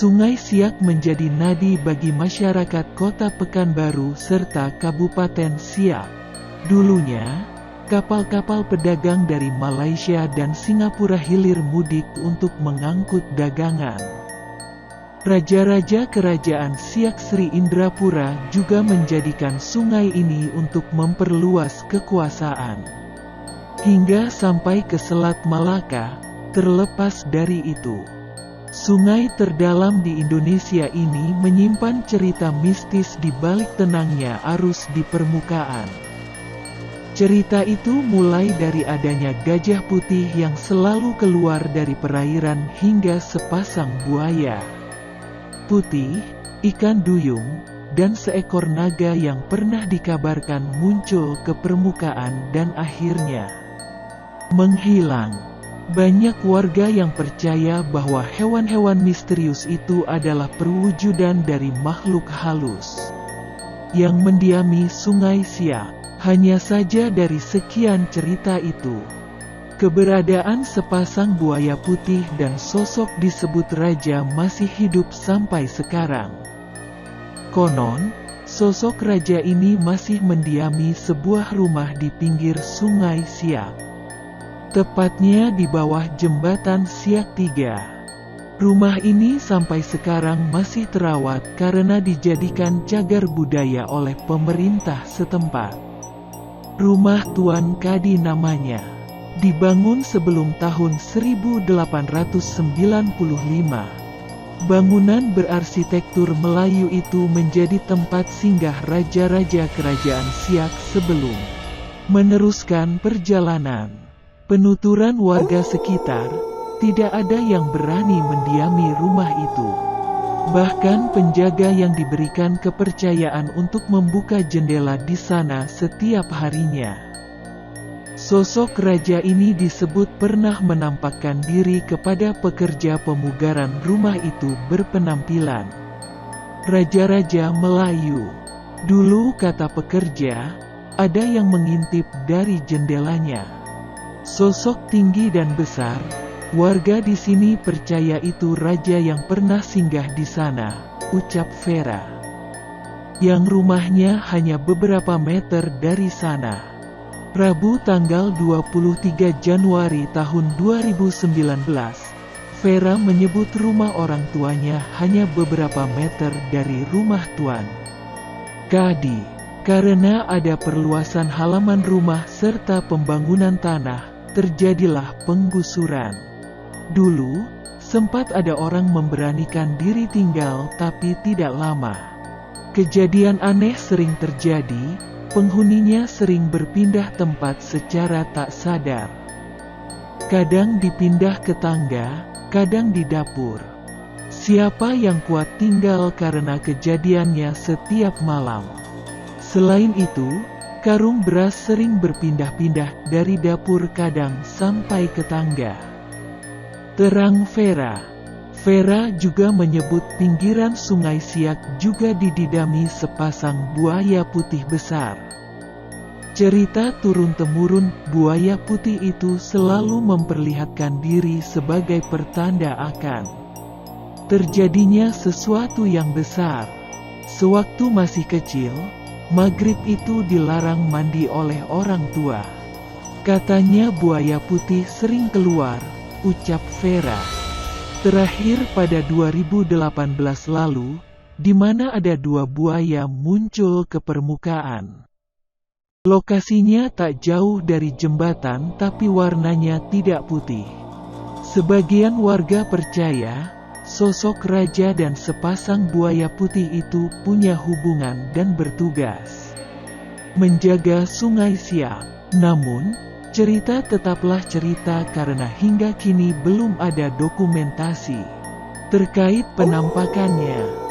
Sungai Siak menjadi nadi bagi masyarakat Kota Pekanbaru serta Kabupaten Siak. Dulunya, kapal-kapal pedagang dari Malaysia dan Singapura hilir mudik untuk mengangkut dagangan. Raja-raja kerajaan Siak Sri Indrapura juga menjadikan sungai ini untuk memperluas kekuasaan. Hingga sampai ke Selat Malaka. Terlepas dari itu, sungai terdalam di Indonesia ini menyimpan cerita mistis di balik tenangnya arus di permukaan. Cerita itu mulai dari adanya gajah putih yang selalu keluar dari perairan hingga sepasang buaya putih, ikan duyung, dan seekor naga yang pernah dikabarkan muncul ke permukaan dan akhirnya menghilang. Banyak warga yang percaya bahwa hewan-hewan misterius itu adalah perwujudan dari makhluk halus yang mendiami Sungai Siak. Hanya saja dari sekian cerita itu, keberadaan sepasang buaya putih dan sosok disebut raja masih hidup sampai sekarang. Konon, sosok raja ini masih mendiami sebuah rumah di pinggir Sungai Siak, tepatnya di bawah jembatan Siak 3. Rumah ini sampai sekarang masih terawat karena dijadikan cagar budaya oleh pemerintah setempat. Rumah Tuan Kadi namanya. Dibangun sebelum tahun 1895. Bangunan berarsitektur Melayu itu menjadi tempat singgah raja-raja kerajaan Siak sebelum meneruskan perjalanan. Penuturan warga sekitar, tidak ada yang berani mendiami rumah itu. Bahkan penjaga yang diberikan kepercayaan untuk membuka jendela di sana setiap harinya. Sosok raja ini disebut pernah menampakkan diri kepada pekerja pemugaran rumah itu berpenampilan raja-raja Melayu. Dulu kata pekerja, ada yang mengintip dari jendelanya. Sosok tinggi dan besar. Warga di sini percaya itu raja yang pernah singgah di sana, ucap Vera, yang rumahnya hanya beberapa meter dari sana. Rabu tanggal 23 Januari tahun 2019, Vera menyebut rumah orang tuanya hanya beberapa meter dari rumah Tuan Kadi. Karena ada perluasan halaman rumah serta pembangunan tanah, terjadilah penggusuran. Dulu, sempat ada orang memberanikan diri tinggal tapi tidak lama. Kejadian aneh sering terjadi, penghuninya sering berpindah tempat secara tak sadar. Kadang dipindah ke tangga, kadang di dapur. Siapa yang kuat tinggal karena kejadiannya setiap malam. Selain itu, karung beras sering berpindah-pindah dari dapur kadang sampai ke tangga. Terang Vera. Vera juga menyebut pinggiran Sungai Siak juga dididami sepasang buaya putih besar. Cerita turun-temurun, buaya putih itu selalu memperlihatkan diri sebagai pertanda akan terjadinya sesuatu yang besar. Sewaktu masih kecil, maghrib itu dilarang mandi oleh orang tua. Katanya buaya putih sering keluar, ucap Vera. Terakhir pada 2018 lalu, di mana ada dua buaya muncul ke permukaan. Lokasinya tak jauh dari jembatan tapi warnanya tidak putih. Sebagian warga percaya, sosok raja dan sepasang buaya putih itu punya hubungan dan bertugas menjaga Sungai Siak. Namun, cerita tetaplah cerita karena hingga kini belum ada dokumentasi terkait penampakannya.